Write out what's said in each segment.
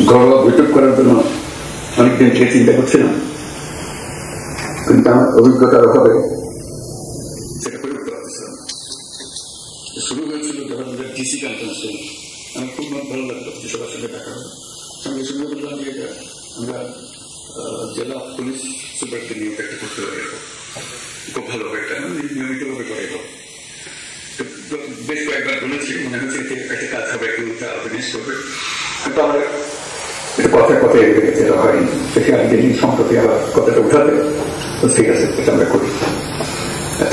ঘরোয়া বৈঠক করার জন্য অনেকদিন থেকে চিন্তা করছিলাম, কিন্তু আমার অভিজ্ঞতার অভাবে সেটা করে উঠতে পারছিলাম। শুরু হয়েছিল যখন আমাদের ডিসি কনফারেন্স ছিল, আমার খুব ভালো লাগতো যে সবার সঙ্গে দেখা হবে। সঙ্গে সঙ্গে বললাম যে আমরা জেলা পুলিশ সুপারকে নিয়ে একটা করতে পারি, খুব ভালো হবে, এটা নিয়মিতভাবে করে এলো। বেশ কয়েকবার বলেছি, মনে হচ্ছে একটা কাজ হবে, একটু অর্গানাইজ করবে, কিন্তু আমরা এটা কথায় কথায় এগিয়ে গেছে, এটা হয়নি। সেখানে যেদিন সম্প্রতি আবার কথাটা উঠাবে, তো ঠিক আছে, এটা আমরা করি।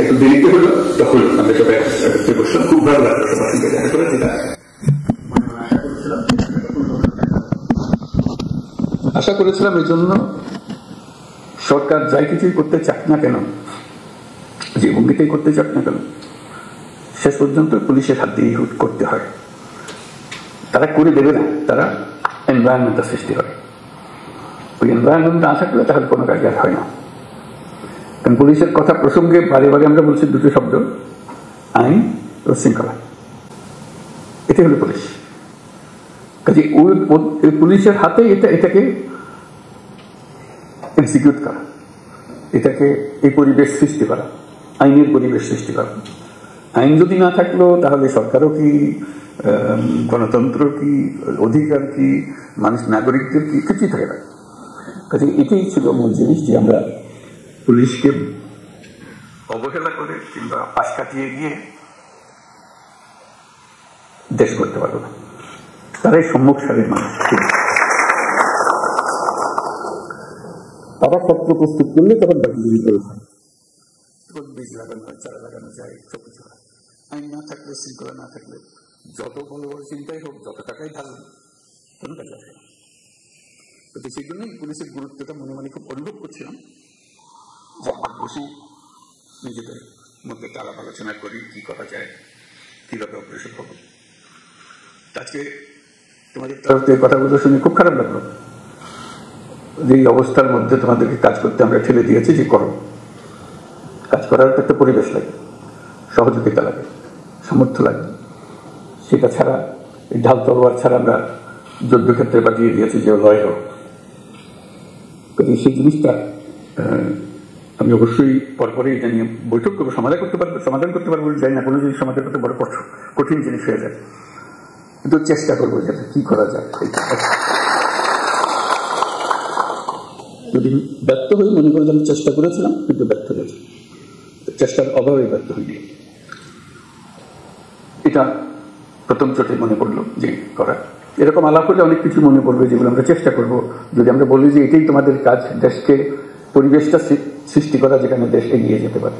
একটু দেরিতে হলো, তখন আমরা সবাই একত্রে বসলাম, খুব ভালো লাগলো সবার সঙ্গে দেখা করে। যেটা আশা করেছিলাম, এই জন্য সরকার যাই কিছুই করতে চাক না কেন, যে ভঙ্গিতেই করতে চাক না কেন, শেষ পর্যন্ত পুলিশের হাত দিয়ে করতে হয়। তারা করে দেবে না, তারা এনভায়রনমেন্টের সৃষ্টি হয়। ওই এনভায়রনমেন্ট না থাকলে তাহলে কোনো কাজ আর হয় না। কারণ পুলিশের কথা প্রসঙ্গে বারে বারে আমরা বলছি দুটো শব্দ, আইন ও শৃঙ্খলা। এটাই হলো পুলিশ। কাজে ওই পুলিশের হাতে এটাকে এক্সিকিউট করা, এটাকে এই পরিবেশ সৃষ্টি করা, আইনের পরিবেশ সৃষ্টি করা। আইন যদি না থাকলো তাহলে সরকারও কি, গণতন্ত্র কি, অধিকার কি, মানুষ নাগরিকদের কি, কিছুই থাকে না। কাজে এটাই ছিল মূল জিনিস, যে আমরা পুলিশকে অবহেলা করে কিংবা পাশ কাটিয়ে গিয়ে দেশ করতে পারবো না। তারাই সম্মুখ সারির মানুষ। তারা পত্র প্রস্তুত করলে তখন বাকিগুলি করে বীজ লাগানো হয়, চারা লাগানো যায়, সবকিছু হয়। আইন না থাকলে, শৃঙ্খলা না থাকলে, যত বড় বড় চিন্তাই হোক, যত টাকাই ঢালবে, কোনো কাজ আসে না। তো সেই জন্যই পুলিশের গুরুত্বটা মনে মনে খুব অনুভব করছিলাম, যে আমার বসে নিজেদের মধ্যে আলাপ আলোচনা করি, কি করা যায়, কিভাবে অগ্রসর হব। আজকে তোমাদের কথাগুলো শুনে খুব খারাপ লাগলো, যে অবস্থার মধ্যে তোমাদেরকে কাজ করতে আমরা ঠেলে দিয়েছি, যে করো। কাজ করার একটা পরিবেশ লাগে, সহযোগিতা লাগে, সামর্থ্য লাগে। সেটা ছাড়া, এই ঢাল তলোয়ার ছাড়া আমরা যুদ্ধক্ষেত্রে পাঠিয়ে দিয়েছি যে লয় হোক। সেই জিনিসটা আমি অবশ্যই পরপরই এটা নিয়ে বৈঠক করবো, সমাধান করতে পারবো যাই না, কোনো জিনিস সমাধান করতে বড় কঠিন জিনিস হয়ে যায়, কিন্তু চেষ্টা করবো যাতে কি করা যায়। যদি ব্যর্থ হই, মনে করি আমি চেষ্টা করেছিলাম, কিন্তু ব্যর্থ হয়েছে, চেষ্টার অভাবে ব্যর্থ হইনি। এটা প্রথম চোটে মনে পড়লো যে করা। এরকম আলাপ হলে অনেক কিছু মনে পড়বে, যেগুলো আমরা চেষ্টা করব। যদি আমরা বলি যে এটাই তোমাদের কাজ, দেশকে পরিবেশটা সৃষ্টি করা যেখানে দেশ এগিয়ে যেতে পারে,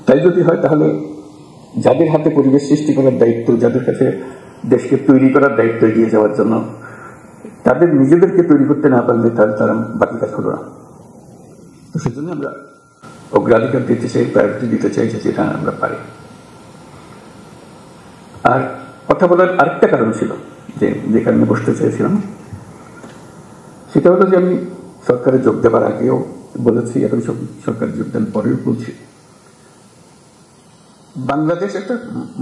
তাই যদি হয়, তাহলে যাদের হাতে পরিবেশ সৃষ্টি করার দায়িত্ব, যাদের কাছে দেশকে তৈরি করার দায়িত্ব এগিয়ে যাওয়ার জন্য, তাদের নিজেদেরকে তৈরি করতে না পারলে তাহলে তারা বাকি কাজ হলো না। তো সেজন্য আমরা অগ্রাধিকার দিতে চাই, প্রায়োরিটি দিতে চাই, যেটা আমরা পারি। আর কথা বলার আরেকটা কারণ ছিল, যে কারণে বসতে চেয়েছিলাম, সেটা হলো যে আমি সরকারে যোগ দেওয়ার আগেও বলেছি, এখন সরকারে যোগদান পরেও বলছি, বাংলাদেশ একটা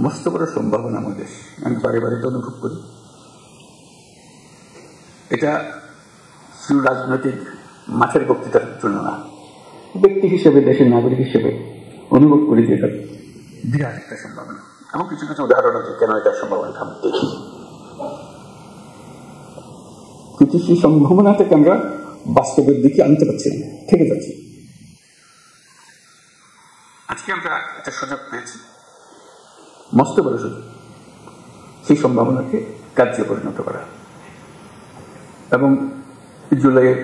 মস্ত বড় সম্ভাবনাময় দেশ। আমি বারে বারে এটা অনুভব করি। এটা শুধু রাজনৈতিক মাঠের বক্তৃতার জন্য না, ব্যক্তি হিসেবে, দেশের নাগরিক হিসেবে অনুভব করি যে এটা বিরাট একটা সম্ভাবনা। এমন কিছু কিছু উদাহরণ আছে কেন এটার সম্ভাবনা আমি দেখি। কিন্তু সেই সম্ভাবনা থেকে আমরা বাস্তবের দিকে আনতে পারছি না, থেকে যাচ্ছি। আজকে আমরা একটা সুযোগ পেয়েছি, মস্ত বড় সুযোগ, সেই সম্ভাবনাকে কার্যে পরিণত করা। এবং জুলাইয়ের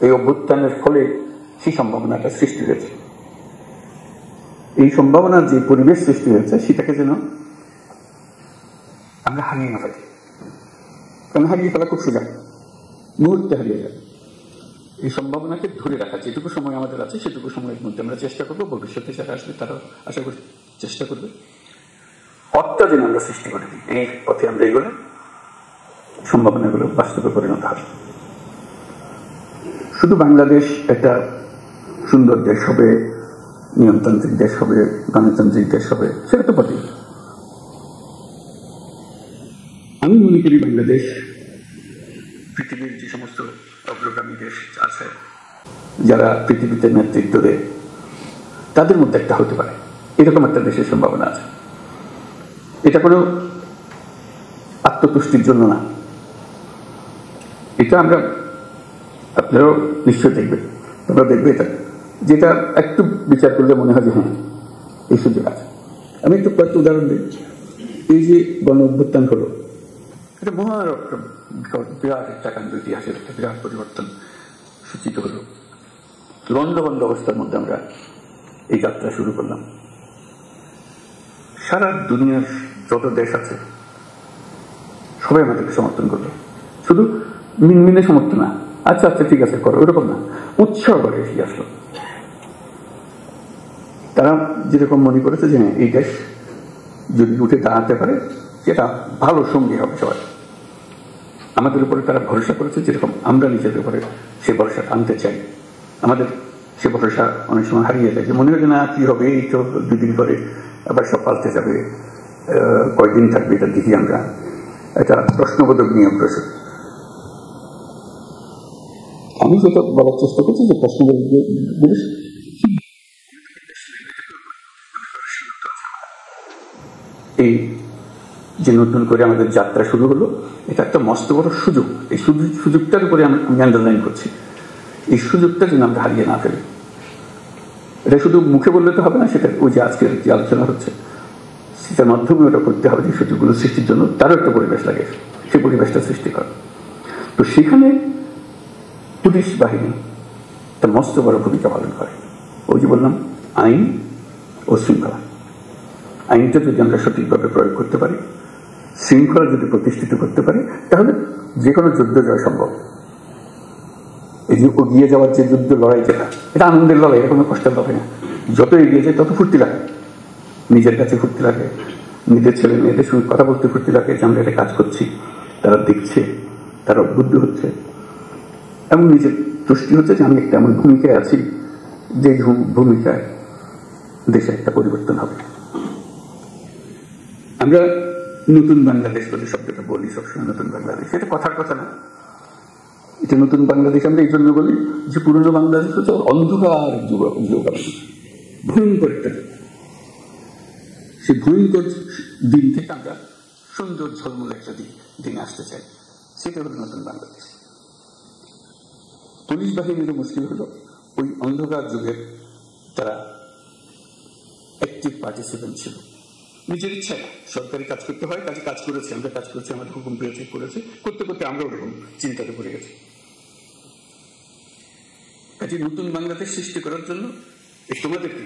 এই অভ্যুত্থানের ফলে সেই সম্ভাবনাটা সৃষ্টি হয়েছে। এই সম্ভাবনার যে পরিবেশ সৃষ্টি হয়েছে, সেটাকে যেন আমরা হারিয়ে না ফেলি। কারণ হারিয়ে ফেলা খুব সোজা, মুহূর্তে হারিয়ে যায়। এই সম্ভাবনাকে ধরে রাখা, যেটুকু সময় আমাদের আছে সেটুকু সময়ের মধ্যে আমরা চেষ্টা করবো, ভবিষ্যতে যারা আসবে তারাও আশা করি চেষ্টা করবে, পথটা যেন আমরা সৃষ্টি করে দিই। এই পথে আমরা এগোলে সম্ভাবনাগুলো বাস্তবে পরিণত হবে। শুধু বাংলাদেশ একটা সুন্দর দেশ হবে, নিয়মতান্ত্রিক দেশ হবে, গণতান্ত্রিক দেশ হবে, সেটা তো বটেই। আমি মনে করি বাংলাদেশ পৃথিবীর যে সমস্ত অগ্রগামী দেশ আছে যারা পৃথিবীতে নেতৃত্ব দেয় তাদের মধ্যে একটা হতে পারে, এরকম একটা দেশের সম্ভাবনা আছে। এটা কোনো আত্মতুষ্টির জন্য না, এটা আমরা, আপনারাও নিশ্চয় দেখবেন, তোমরা দেখবে এটা, যেটা একটু বিচার করলে মনে হয় যে হ্যাঁ এই সুযোগ আছে। আমি একটু কয়েকটা উদাহরণ দিই। এই যে গণ অভ্যুত্থান হলো, এটা বিরাট একটা কাণ্ড, ইতিহাসের একটা বিরাট পরিবর্তন সূচিত হলো। লন্ডভন্ড অবস্থার মধ্যে আমরা এই যাত্রা শুরু করলাম। সারা দুনিয়ার যত দেশ আছে সবাই আমাদেরকে সমর্থন করলো, শুধু মিনমিনে সমর্থন না, আচ্ছা আচ্ছা ঠিক আছে করো, ওরকম না, উৎসাহ করে এসে আসলো। তারা যেরকম মনে করেছে যে এই দেশ যদি উঠে দাঁড়াতে পারে সেটা ভালো সঙ্গী হবে সবাই, আমাদের উপরে তারা ভরসা করেছে, যেরকম আমরা নিজেদের উপরে সে ভরসা আনতে চাই। আমাদের সে ভরসা অনেক সময় হারিয়ে যায়, যে মনে হয় না কি হবে, এই তো দুদিন পরে আবার সব পাল্টে যাবে, কয়দিন থাকবে এটা দেখি আমরা, এটা প্রশ্নবোধক নিয়ে অগ্রসর। আমি যেটা বলার চেষ্টা করছি যে প্রশ্নবোধক এই যে নতুন করে আমাদের যাত্রা শুরু হলো, এটা একটা মস্ত বড় সুযোগ। এই সুযোগটার উপরে আমি আন্ডারলাইন করছি, এই সুযোগটা যেন আমরা হারিয়ে না ফেলি। এটা শুধু মুখে বললে তো হবে না, সেটা ওই যে আজকের যে আলোচনা হচ্ছে সেটার মাধ্যমে ওটা করতে হবে, যে সুযোগগুলো সৃষ্টির জন্য তারও একটা পরিবেশ লাগে, সেই পরিবেশটা সৃষ্টি করে। তো সেখানে পুলিশ বাহিনী একটা মস্ত বড় ভূমিকা পালন করে। ওই যে বললাম আইন ও শৃঙ্খলা, আইনটা যদি আমরা সঠিকভাবে প্রয়োগ করতে পারি, শৃঙ্খলা যদি প্রতিষ্ঠিত করতে পারি, তাহলে যে কোনো যুদ্ধ জয় সম্ভব। এই যে এগিয়ে যাওয়ার যে যুদ্ধ লড়াই, যেটা এটা আনন্দের লড়াই, এটা কোনো কষ্টের লড়াই না। যত এগিয়ে যায় তত ফুর্তি লাগে, নিজের কাছে ফুর্তি লাগে, নিজের ছেলে মেয়েদের সঙ্গে কথা বলতে ফুর্তি লাগে যে আমরা এটা কাজ করছি, তারা দেখছে, তারা উদ্বুদ্ধ হচ্ছে, এবং নিজের তুষ্টি হচ্ছে যে আমি একটা এমন ভূমিকায় আছি যে ভূমিকায় দেশে একটা পরিবর্তন হবে। আমরা নতুন বাংলাদেশ বলে শব্দটা বলি সবসময়, নতুন বাংলাদেশ, এটা কথার কথা না, এটা নতুন বাংলাদেশ আমরা এই জন্য বলি যে পুরনো বাংলাদেশ হচ্ছে অন্ধকার যুগ, ভয়ঙ্কর একটা যুগ। সেই ভয়ঙ্কর দিন থেকে আমরা সুন্দর ঝলমল একটা দিন আসতে চাই, সেটা হলো নতুন বাংলাদেশ। পুলিশ বাহিনীর মুশকিল হলো ওই অন্ধকার যুগের তারা অ্যাক্টিভ পার্টিসিপেন্ট ছিল, নিজের ইচ্ছায় সরকারি কাজ করতে হয়, কাজে কাজ করেছে, আমরা কাজ করেছি, আমাদের হুকুম পেয়েছে, করেছে, করতে করতে আমরা ওরকম চিন্তাতে পড়ে গেছি। কাজে নতুন বাংলাদেশ সৃষ্টি করার জন্য তোমাদেরকে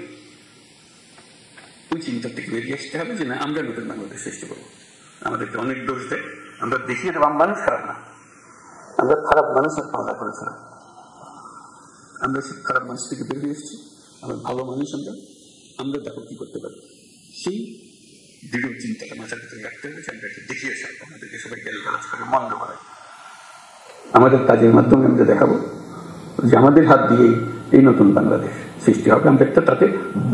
ওই চিন্তা থেকে বেরিয়ে আসতে হবে যে না, আমরা নতুন বাংলাদেশ সৃষ্টি করবো। আমাদেরকে অনেক দোষ দেয়, আমরা দেখি এটা মানুষ খারাপ না, আমরা খারাপ মানুষের পাওয়া করেছিলাম, আমরা সব খারাপ মানুষ থেকে বেরিয়ে এসেছি, আমরা ভালো মানুষ, আমরা দেখো কি করতে পারি। সেই দৃঢ় চিন্তাটা মাথার ভিতরে রাখতে হবে যে আমরা দেখিয়েছি, আমাদেরকে সবাই গালিগালাজ করে মন্দ করে, আমাদের কাজের মাধ্যমে আমরা দেখাবো যে আমাদের হাত দিয়েই এই নতুন বাংলাদেশ সৃষ্টি হবে। আমরা একটা তাতে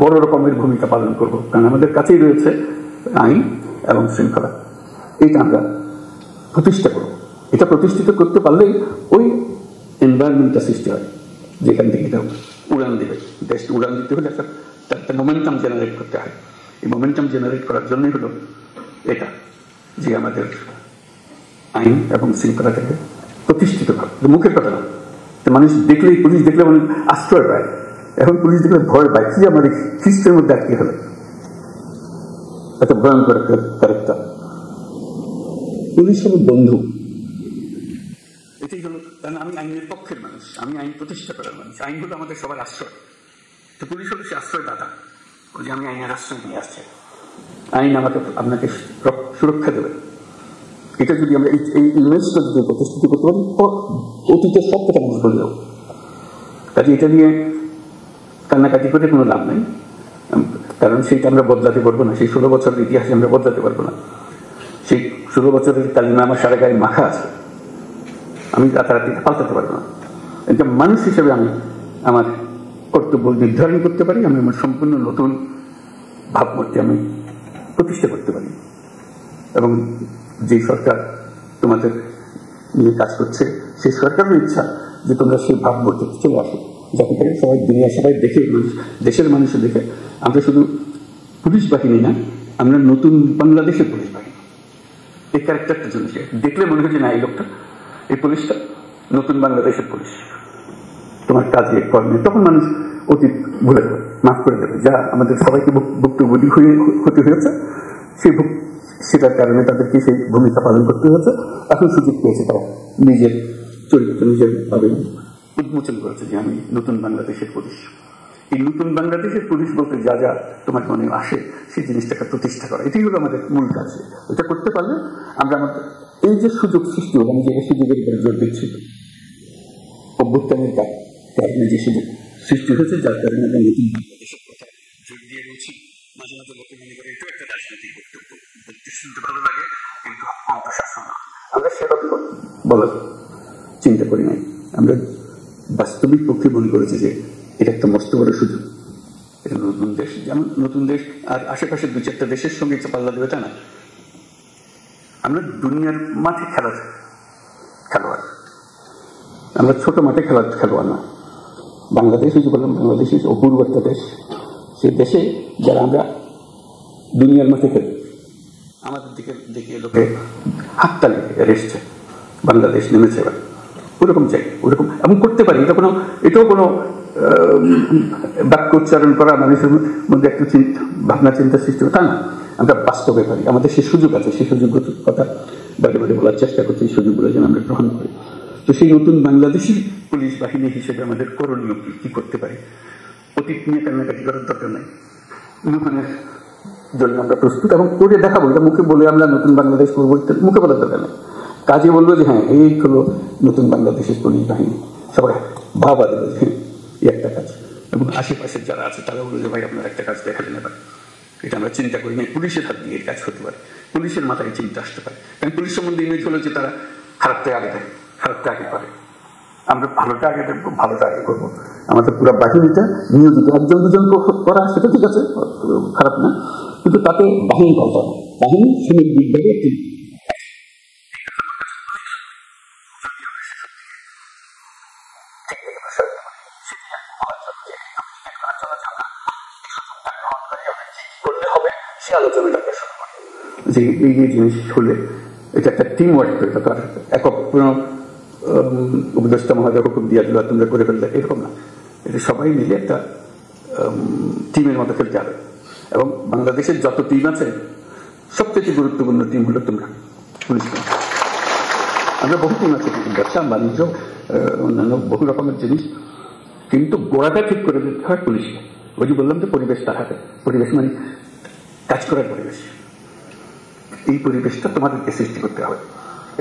বড় রকমের ভূমিকা পালন করব, কারণ আমাদের কাছেই রয়েছে আইন এবং শৃঙ্খলা, এইটা আমরা প্রতিষ্ঠা করব। এটা প্রতিষ্ঠিত করতে পারলেই ওই এনভায়রনমেন্টটা সৃষ্টি হয় যেখান থেকে এটা উড়ান দেবে। দেশকে উড়ান দিতে হলে একটা মোমেন্টাম জেনারেট করতে হয়। এই মোমেন্টাম জেনারেট করার জন্যই হলো এটা যে আমাদের আইন এবং শৃঙ্খলাটাকে প্রতিষ্ঠিত হবে। মুখের কথা না, মানুষ দেখলেই, পুলিশ দেখলে মানুষ আশ্রয় পায়, এখন পুলিশ দেখলে ভয় পায়, কি আমাদের খ্রিস্টের মধ্যে আটকে হলো, এত ভয়ঙ্কর ক্যারেক্টার। পুলিশ হলো বন্ধু, এটাই হলো, কারণ আমি আইনের পক্ষের মানুষ, আমি আইন প্রতিষ্ঠা করার মানুষ, আইন হলো আমাদের সবার আশ্রয়। তো পুলিশ হলো সে আশ্রয়দাতা, ওই যে আমি আইনের আশ্রয় নিয়ে আসছি, আইন আপনাকে সুরক্ষা দেবে। এটা যদি আমরা এই ইমেজটা যদি প্রতিষ্ঠিত করতে পারি, অতীতের সব কথা মানুষ বলে দেবো। কাজে এটা নিয়ে কান্নাকাটি করে কোনো লাভ নেই, কারণ সেইটা আমরা বদলাতে পারবো না, সেই 16 বছরের ইতিহাসে আমরা বদলাতে পারবো না। সেই 16 বছরের কালিমা আমার সারা গায়ে মাখা আছে, আমি রাতারাতি পাল্টাতে পারবো না। এটা মানুষ হিসেবে আমি আমার কর্তব্য নির্ধারণ করতে পারি, আমি আমার সম্পূর্ণ নতুন ভাবমূর্তি আমি প্রতিষ্ঠা করতে পারি। এবং যে সরকার তোমাদের নিয়ে কাজ করছে সেই সরকারের ইচ্ছা যে তোমরা সেই ভাবমূর্তি চলে আসো, যাতে করে সবাই দুনিয়া সবাই দেখে, দেশের মানুষও দেখে আমরা শুধু পুলিশ বাহিনী না, আমরা নতুন বাংলাদেশের পুলিশ বাহিনী। এই ক্যারেক্টারটার জন্য দেখলে মনে হচ্ছে না এই লোকটা, এই পুলিশটা নতুন বাংলাদেশের পুলিশ, তোমার কাজে কর্মে, তখন মানুষ অতীত ভুলে যাবে, মাফ করে দেবে। যা আমাদের সবাইকে ভুক্তভোগী হতে হয়েছে, সেটার কারণে তাদেরকে সেই ভূমিকা পালন করতে হয়েছে। এখন সুযোগ পেয়েছে তারা নিজের চরিত্র নিজের ভাবে উন্মোচন করেছে যে আমি নতুন বাংলাদেশের পুলিশ। এই নতুন বাংলাদেশের পুলিশ বলতে যা যা তোমার মনে আসে সেই জিনিসটাকে প্রতিষ্ঠা করা, এটাই হলো আমাদের মূল কাজ। এটা করতে পারলে আমরা আমাদের এই যে সুযোগ সৃষ্টি হলো, আমি যে সুযোগের উপরে জোর দিচ্ছি, অভ্যুত্থানের কারণে যে সুযোগ সৃষ্টি হয়েছে, যার কারণে আমরা নতুন বাংলাদেশের কথা জোর দিয়ে রয়েছি। মাঝে মাঝে লোকে মনে করে এটাও একটা রাজনৈতিক বক্তব্য, বলতে শুনতে ভালো লাগে, কিন্তু অন্তঃশাসন আমরা সেভাবে বলার চিন্তা করি নাই। আমরা বাস্তবিক পক্ষে মনে করেছি যে এটা একটা মস্ত বড় সুযোগ। এটা নতুন দেশ, যেমন নতুন দেশ আর আশেপাশের দু চারটা দেশের সঙ্গে পাল্লা দেবে তা না, আমরা দুনিয়ার মাঠে খেলোয়াড়, আমরা ছোট মাঠে খেলোয়াড় না। বাংলাদেশ যে বললাম, বাংলাদেশ অপূর্ব একটা দেশ, সে দেশে যারা আমরা দুনিয়ার মাঠে খেলি, আমাদের দিকে দেখিয়ে লোকে হাততালি এসছে, বাংলাদেশ নেমেছে এবার, ওরকম চাই, ওরকম এমন করতে পারি। এটাও কোনো বাক্য উচ্চারণ করা মানুষের মধ্যে একটু ভাবনা চিন্তা সৃষ্টি তা না, আমরা বাস্তবে পারি, আমাদের সেই সুযোগ আছে, সেই সুযোগের কথা বারে বারে বলার চেষ্টা করছি, এই সুযোগগুলো যেন আমরা গ্রহণ করি। তো সেই নতুন বাংলাদেশি পুলিশ বাহিনী হিসেবে আমাদের করণীয় কি করতে পারি? অতীত নিয়ে কান্নাকাটি করার দরকার নাই, নতুনের জন্য আমরা প্রস্তুত এবং করে দেখাবো। এটা মুখে বলে আমরা নতুন বাংলাদেশ করবো, মুখে বলার দরকার নেই, কাজে বলবো যে হ্যাঁ এই হলো নতুন বাংলাদেশের পুলিশ বাহিনী, সবাই ভাবা দেবে যে এই একটা কাজ। এবং আশেপাশের যারা আছে তারা বললো যে ভাই আপনার একটা কাজ দেখালেন, এবার এটা আমরা চিন্তা করি না, পুলিশের হাত দিয়ে কাজ করতে পারে, পুলিশের মাথায় চিন্তা আসতে পারে। কারণ পুলিশ সম্বন্ধে ইমেজ হলো যে তারা খারাপটা আগে দেয়, খারাপটা আগে করে, আমরা ভালোটা আগে দেখবো, ভালোটা আগে করবো। আমাদের পুরো বাহিনীটা নিয়োজিত, একজন দুজন করা সেটা ঠিক আছে, খারাপ না, কিন্তু তাতে বাহিনী কথা না, বাহিনী শ্রমিক বিভাগে একটি করতে হবে, সে আলোচনাটাকে শুরু করে যে এই জিনিস হলে এটা একটা টিম ওয়ার্ক, এটা তো আর একক কোনো উপদেষ্টা মহোদয় হুকুম দিয়ে দিল তোমরা করে ফেললে, এরকম না, এটা সবাই মিলে একটা টিমের মতো খেলতে হবে। এবং বাংলাদেশের যত টিম আছে সবথেকে গুরুত্বপূর্ণ টিম হলো তোমরা পুলিশ। আমরা বহু টিম আছে, ব্যবসা বাণিজ্য অন্যান্য বহু রকমের জিনিস, কিন্তু গোড়াটা ঠিক করে দিতে হয় পুলিশকে। ওই যে বললাম যে পরিবেশ তার হাতে, পরিবেশ মানে কাজ করার পরিবেশ, এই পরিবেশটা তোমাদেরকে সৃষ্টি করতে হবে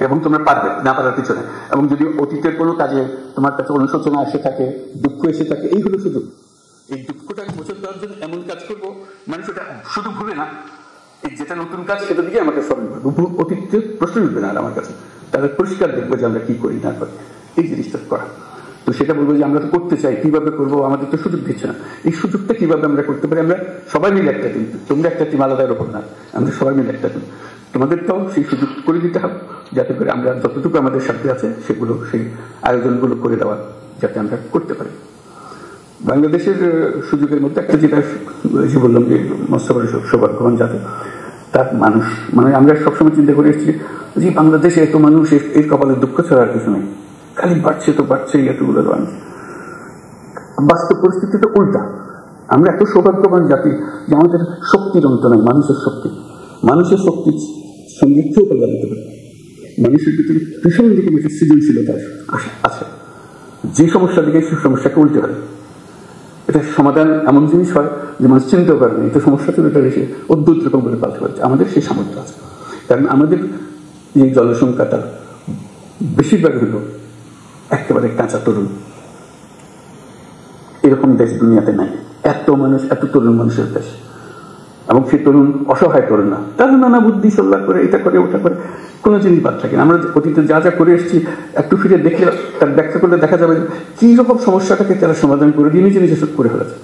এবং তোমরা পারবে, না পারার পিছনে। এবং যদি অতীতের কোনো কাজে তোমার কাছে অনুশোচনা এসে থাকে, দুঃখ এসে থাকে, এই হলো সুযোগ। এই দুঃখটাকে মোচন দেওয়ার জন্য এমন কাজ করবো মানে সেটা শুধু ভুলে না, এই যেটা নতুন কাজ সেটা দিকে আমাকে স্মরণ করবো, অতীতের প্রশ্ন উঠবে না আর আমার কাছে, তাহলে পরিষ্কার দেখবো যে আমরা কি করি না করি, এই জিনিসটা করা। তো সেটা বলবো যে আমরা তো করতে চাই, কিভাবে করবো, আমাদের তো সুযোগ দিচ্ছে না। এই সুযোগটা কিভাবে আমরা করতে পারি? আমরা সবাই মিলে একটা টিম, তোমরা একটা টিম আলাদার ওপর না, আমরা সবাই মিলে একটা টিম, তোমাদেরটাও সেই সুযোগ করে দিতে হবে, যাতে করে আমরা যতটুকু আমাদের সাথে আছে সেগুলো, সেই আয়োজনগুলো করে দেওয়া যাতে আমরা করতে পারি। বাংলাদেশের সুযোগের মধ্যে একটা যেটা বললাম যে মস্ত বড় সৌভাগ্যবান যাতে তার মানুষ, মানে আমরা সবসময় চিন্তা করে এসেছি যে বাংলাদেশে এত মানুষ, এর কপালে দুঃখ ছাড়া আর কিছু নেই, খালি বাড়ছে তো বাড়ছে এতগুলো মানুষ। বাস্তব পরিস্থিতি তো উল্টা, আমরা এত সৌভাগ্যবান জাতি যে আমাদের শক্তির অন্ত নাই, মানুষের শক্তি, মানুষের শক্তির সঙ্গে কেউ কল্যাণ দিতে পারে। মানুষের ভিতরে ভীষণ দিকে বেশি সৃজনশীলতা আছে, যে সমস্যার দিকে সেই সমস্যাকে উল্টে হয়, এটা সমাধান এমন জিনিস হয় যে মানুষ চিন্তাও করে না, এটা সমস্যা ছিল, এটা এসে অদ্ভুত রকম করে পাল্টে পাচ্ছে। আমাদের সেই সামর্থ্য আছে, কারণ আমাদের যে জনসংখ্যাটা বেশিরভাগ হলো একেবারে কাঁচা তরুণ, এরকম দেশ দুনিয়াতে নাই, এত মানুষ, এত তরুণ মানুষের দেশ। এবং সেই তরুণ অসহায় তরুণ না, তারা নানা বুদ্ধি সল্লা করে, এটা করে ওটা করে, কোনো জিনিস বাদ থাকে না। আমরা অতীতে যা যা করে এসেছি একটু ফিরে দেখলে, তার ব্যাখ্যা করলে দেখা যাবে কি রকম সমস্যাটাকে তারা সমাধান করে দিয়ে নিজে নিজে করে ফেলেছে।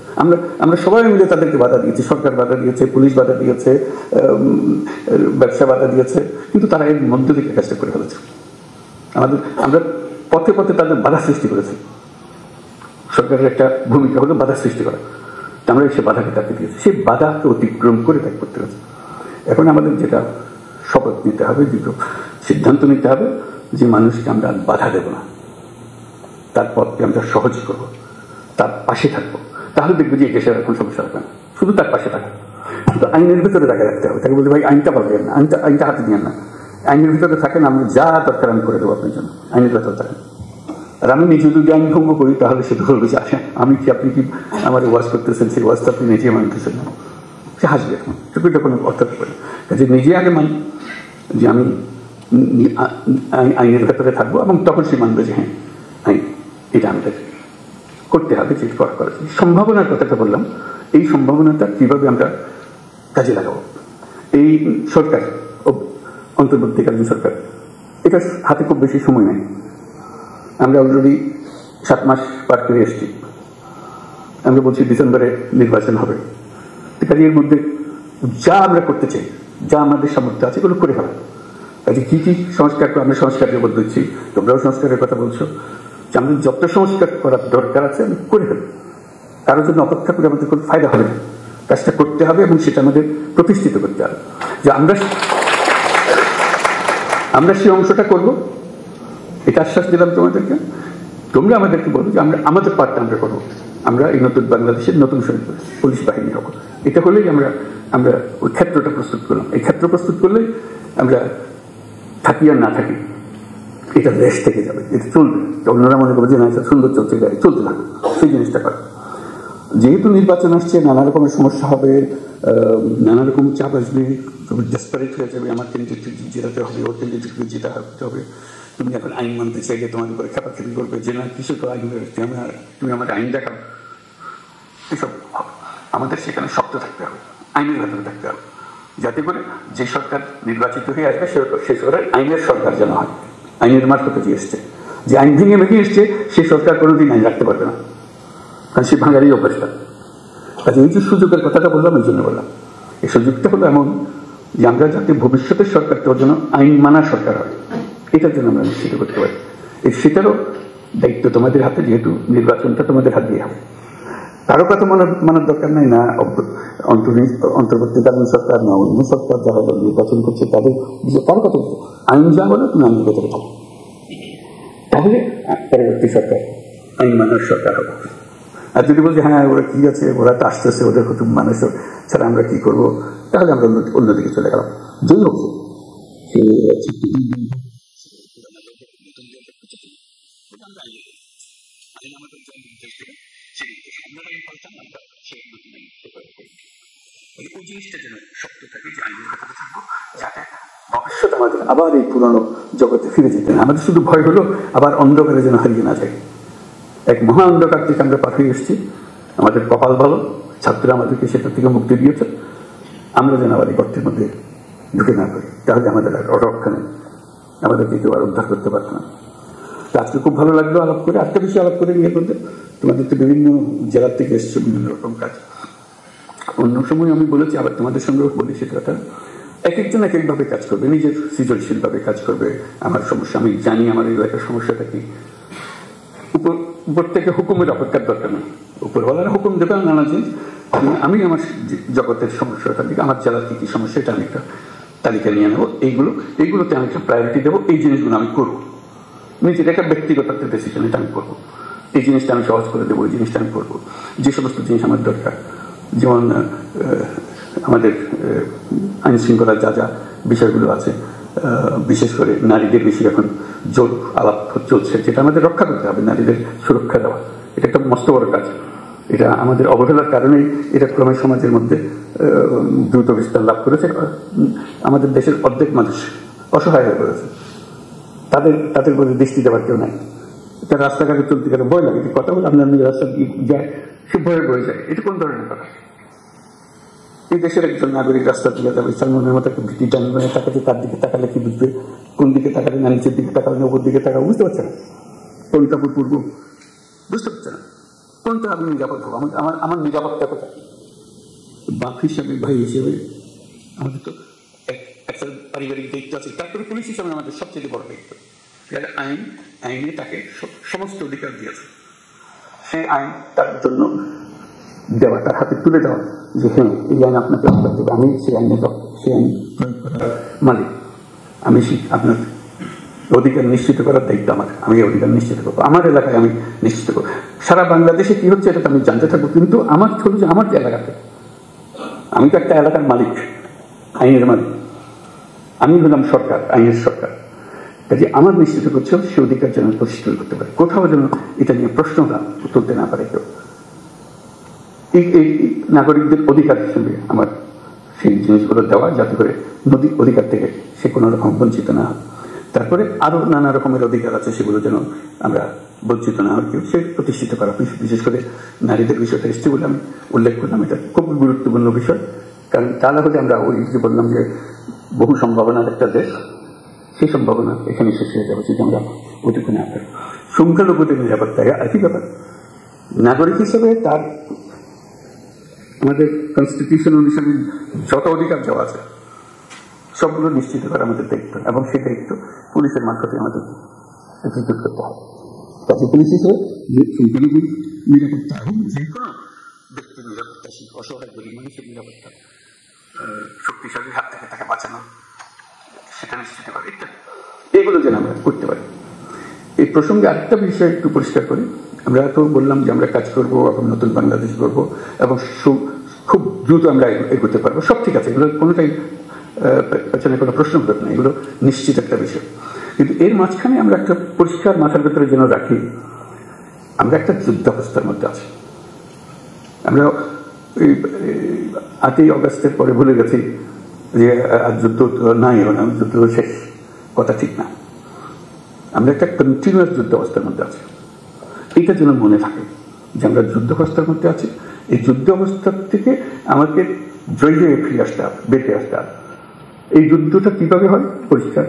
আমরা সবাই মিলে তাদেরকে বাধা দিয়েছি, সরকার বাধা দিয়েছে, পুলিশ বাধা দিয়েছে, ব্যবসা বাধা দিয়েছে, কিন্তু তারা এর মধ্য থেকে কাজটা করে ফেলেছে। আমরা পথে পথে তাদের বাধা সৃষ্টি করেছে। সরকারের একটা ভূমিকা হলো বাধা সৃষ্টি করা, আমরা সে বাধাকে কাটিয়ে দিয়েছি, সেই বাধাকে অতিক্রম করে তাই করতে হয়েছে। এখন আমাদের যেটা শপথ নিতে হবে, যেটা সিদ্ধান্ত নিতে হবে, যে মানুষকে আমরা বাধা দেব না, তার পথকে আমরা সহজ করবো, তার পাশে থাকবো। তাহলে দেখবো যে দেশের এখন সমস্যা হবে না, শুধু তার পাশে থাকবে। শুধু আইনের ভিতরে তাকে রাখতে হবে, তাকে বলতে ভাই আইনটা পাবেন না, আইনটা হাতে নিয়ে না, আইনের ভিতরে থাকেন, আমি যা দরকার আমি করে দেবো আপনার জন্য, আইনের ভিতরে থাকেন। আর আমি নিজে যদি আইন ভঙ্গ করি তাহলে সেটা বলবে যে আমি কি, আপনি কি আমার ওয়াজ করতেছেন, সেই ওয়াজটা আপনি নিজে মানতেছেন না, সে হাসবে। এখন এটা কোনো অর্থ থাকবে না। কাজে নিজে আগে মানি যে আমি আইনের ভেতরে থাকবো, এবং তখন সে মানবে যে হ্যাঁ আইন এটা আমাদের করতে হবে, যে করা। সম্ভাবনার কথাটা বললাম, এই সম্ভাবনাটা কিভাবে আমরা কাজে লাগাবো। এই সরকার, অন্তর্বর্তীকালীন সরকার, এটা হাতে খুব বেশি সময় নেই। আমরা অলরেডি 7 মাস পার করে এসেছি। আমরা বলছি ডিসেম্বরে নির্বাচন হবে। এর মধ্যে যা আমরা করতে চাই, যা আমাদের সামর্থ্য আছে, এগুলো করে ফেলা। কাজে কি কি সংস্কার, আমরা সংস্কারের উপর দিচ্ছি, তোমরাও সংস্কারের কথা বলছো, যে আমাদের যত সংস্কার করার দরকার আছে আমি করে ফেলি। কারোর জন্য অপেক্ষা করে আমাদের কোনো ফায়দা হবে না, কাজটা করতে হবে এবং সেটা আমাদের প্রতিষ্ঠিত করতে হবে যে আমরা সেই অংশটা করব। এটা আশ্বাস দিলাম তোমাদেরকে। তোমরা আমাদেরকে বলো যে আমরা আমাদের পার্টটা আমরা করবো। আমরা এই নতুন বাংলাদেশের নতুন পুলিশ বাহিনী হবো। এটা হলেই আমরা ওই ক্ষেত্রটা প্রস্তুত করলাম। এই ক্ষেত্র প্রস্তুত করলেই আমরা থাকি আর না থাকি, এটা দেশ থেকে যাবে, এটা চলবে। অন্যরা মনে করবে যে না, এটা সুন্দর চলছে, গাড়ি চলতে থাকবে, সেই জিনিসটা করে। যেহেতু নির্বাচন আসছে, নানা রকমের সমস্যা হবে, নানা রকম চাপ আসবে, ডেসপারেট হয়ে যাবে, আমার ক্যান্ডিডেটকে জেতাতে হবে, ওর ক্যান্ডিডেটকে জেতাতে হবে। তুমি এখন আইন মানতে চাইলে তোমাদের করে খেপাখেপি করবে যে না, কিছু তো আইন, তুমি আমাকে আইন দেখাও, এসব হবে। আমাদের সেখানে শক্ত থাকতে হবে, আইনের ভেতরে থাকতে হবে, যাতে করে যে সরকার নির্বাচিত হয়ে আসবে সে সরকার আইনের সরকার যেন হয়। আইনের মারফতে যে এসছে, যে আইন ভেঙে ভেঙে এসছে, সে সরকার কোনোদিন আইন রাখতে পারবে না, কারণ সে ভাঙারই অভ্যাসটা। কাজে এই যে সুযোগের কথাটা বললাম, এই জন্য বললাম এই সুযোগটা হলো এমন যে আমরা যাতে ভবিষ্যতের সরকারটার জন্য আইন মানা সরকার হয়, এটার জন্য আমরা নিশ্চিত করতে পারি। সেটারও দায়িত্ব তোমাদের হাতে, যেহেতু নির্বাচনটা তোমাদের হাত দিয়ে হবে। কারো কথা মানার দরকার নাই, না অন্তর্বর্তীকালীন সরকার, না অন্য সরকার যারা নির্বাচন করছে তাদের কারো কথা বলছে, আইন যা বলে তুমি আইনের ভেতরে থাকো, তাহলে পরবর্তী সরকার আইন মানার সরকার হবে। আর যদি বলছি হ্যাঁ ওরা কি আছে, ওরা তো আসতেছে, ওদের কুটুম মানুষ ছাড়া আমরা কি করবো, তাহলে আমরা অন্যদিকে চলে গেলাম। যেই হোক ওই জিনিসটা যেন শক্ত থাকে, যে আইনের ব্যাপারে থাকবো, যাতে ভবিষ্যৎ আমাদের আবার এই পুরনো জগতে ফিরে যেতে না। আমাদের শুধু ভয় হলো আবার অন্ধকারে যেন হারিয়ে না যায়। এক মহা অন্ধকার থেকে আমরা পাঠিয়ে এসেছি, আমাদের কপাল ভালো, ছাত্ররা আমাদেরকে সেটা থেকে মুক্তি দিয়েছে। আমরা যেন আবার এই গর্তের মধ্যে ঢুকে না পারি, তাহলে আমাদের আর রক্ষা নেই, আমাদেরকে কেউ আর উদ্ধার করতে পারবে না। আজকে খুব ভালো লাগলো আলাপ করে, আজকে বেশি আলাপ করে নিয়ে করতে। তোমাদের তো বিভিন্ন জেলার থেকে এসছে, বিভিন্ন রকম কাজ। অন্য সময় আমি বলেছি, আবার তোমাদের সঙ্গেও বলি সেটা কথা, এক একজন এক একভাবে কাজ করবে, নিজের সৃজনশীল ভাবে কাজ করবে। আমার সমস্যা আমি জানি, আমার এলাকার সমস্যাটা কি। উপর থেকে হুকুমের অপেক্ষার দরকার নেই, উপরওয়ালারা হুকুম দেবে নানা জিনিস। আমি আমার জগতের সমস্যাটা দিকে, আমার জেলার কি কি সমস্যা, এটা আমি একটা তালিকা নিয়ে নেবো। এইগুলোতে আমি একটা প্রায়োরিটি দেবো, এই জিনিসগুলো আমি করবো। নিজের একটা ব্যক্তিগত একটা ডিসিশন, এটা আমি করবো। এই জিনিসটা আমি সহজ করে দেবো, এই জিনিসটা আমি করবো। যে সমস্ত জিনিস আমার দরকার, যেমন আমাদের আইন শৃঙ্খলার যা যা বিষয়গুলো আছে, বিশেষ করে নারীদের বেশি এখন জোর আলাপ চলছে, যেটা আমাদের রক্ষা করতে হবে, নারীদের সুরক্ষা দেওয়া। এটা একটা মস্ত বড় কাজ। এটা আমাদের অবহেলার কারণেই এটা ক্রমে সমাজের মধ্যে দ্রুত বিস্তার লাভ করেছে। আমাদের দেশের অর্ধেক মানুষ অসহায় হয়ে পড়েছে, তাদের প্রতি দৃষ্টি দেওয়ার কেউ নাই। এটা রাস্তাঘাটে চলতে গেলে ভয় লাগে, কথা বলে আপনার রাস্তা যায়, সে ভয়ে বয়ে যায়। এটা কোন ধরনের কথা? এই দেশের একজন নাগরিক রাস্তা দিকে যাবে, সালমানের মতো একটা ভীতি টানবে, তাকাতে তার দিকে তাকালে কি বুঝবে, কোন দিকে তাকালে না নিচের দিকে তাকালে না উপর দিকে তাকাবো, বুঝতে পারছে না। কোনটা পূর্ব বুঝতে পারছে না, কোনটা আমি নিরাপদ হবো, আমার নিরাপত্তা কোথায়? বাপ হিসাবে, ভাই হিসেবে আমাদের তো একটা পারিবারিক দায়িত্ব আছে, তারপরে পুলিশ হিসাবে আমাদের সবচেয়ে বড় দায়িত্ব। আইনে তাকে সমস্ত অধিকার দিয়েছে। সেই আইন তার জন্য দেওয়া, তার হাতে তুলে দেওয়া যে হ্যাঁ এই আইন আপনাকে দেবে, আমি সেই আইনে সেই আইন প্রয়োগ করার মালিক, আমি আপনার অধিকার নিশ্চিত করার দায়িত্ব আমার, আমি এই অধিকার নিশ্চিত করবো, আমার এলাকায় আমি নিশ্চিত করবো। সারা বাংলাদেশে কি হচ্ছে এটা আমি জানতে থাকবো, কিন্তু আমার হলো যে আমার এলাকাতে আমি তো একটা এলাকার মালিক, আইনের মালিক, আমি হলাম সরকার, আইনের সরকার, কাজে আমার নিশ্চিত করছে সে অধিকার যেন প্রতিষ্ঠিত করতে পারে, কোথাও যেন এটা নিয়ে প্রশ্ন তুলতে না পারে কেউ। এই নাগরিকদের অধিকার হিসেবে আমার সেই জিনিসগুলো দেওয়া, যাতে করে অধিকার থেকে সে কোনো রকম বঞ্চিত না হয়। তারপরে আরো নানা রকমের অধিকার আছে, সেগুলো যেন আমরা বঞ্চিত না হয় কেউ, সে প্রতিষ্ঠিত করা। বিশেষ করে নারীদের বিষয়টা এসছে বলে আমি উল্লেখ করলাম, এটা খুব গুরুত্বপূর্ণ বিষয়। কারণ তা না হলে আমরা ওই যে বললাম যে বহু সম্ভাবনার একটা দেশ, সেই সম্ভাবনা এখানে শেষ হয়ে যাবে যদি আমরা ওইটুকু না পারি। সংখ্যালঘুদের নিরাপত্তায় একই ব্যাপার, নাগরিক হিসেবে তার আমাদের কনস্টিটিউশন অনুসারে যত অধিকার দেওয়া আছে সবগুলো নিশ্চিত করা আমাদের দায়িত্ব, এবং সেই দায়িত্ব পুলিশের মারফতে আমাদের এক্সিকিউট করতে হবে। তাতে পুলিশ হিসেবে সংখ্যালঘু নিরাপত্তা হোক, যে কোনো ব্যক্তির নিরাপত্তা, অসহায় গরিব মানুষের নিরাপত্তা, শক্তিশালীর হাত থেকে তাকে বাঁচানো, সেটা নিশ্চিত করা ইত্যাদি, এগুলো যেন আমরা করতে পারি। এই প্রসঙ্গে আরেকটা বিষয় একটু পরিষ্কার করি। আমরা তো বললাম যে আমরা কাজ করবো এবং নতুন বাংলাদেশ করবো এবং খুব দ্রুত আমরা এগোতে পারবো, সব ঠিক আছে, এগুলো কোনোটাই পেছনে কোনো প্রশ্ন উঠবে না, এগুলো নিশ্চিত একটা বিষয়। কিন্তু এর মাঝখানে আমরা একটা পরিষ্কার মাথার ভেতরে যেন রাখি, আমরা একটা যুদ্ধাবস্থার মধ্যে আছি। আমরা এই 8ই অগাস্টের পরে ভুলে গেছি যে আর যুদ্ধ নাই, যুদ্ধ শেষ, কথা ঠিক না। আমরা একটা কন্টিনিউয়াস যুদ্ধাবস্থার মধ্যে আছি, এইটা যেন মনে থাকে যে আমরা যুদ্ধাবস্থার মধ্যে আছি। এই যুদ্ধ অবস্থার থেকে আমাকে জয় হয়ে ফিরে আসতে হবে, বেঁচে আসতে হবে। এই যুদ্ধটা কিভাবে হয়? পরিষ্কার,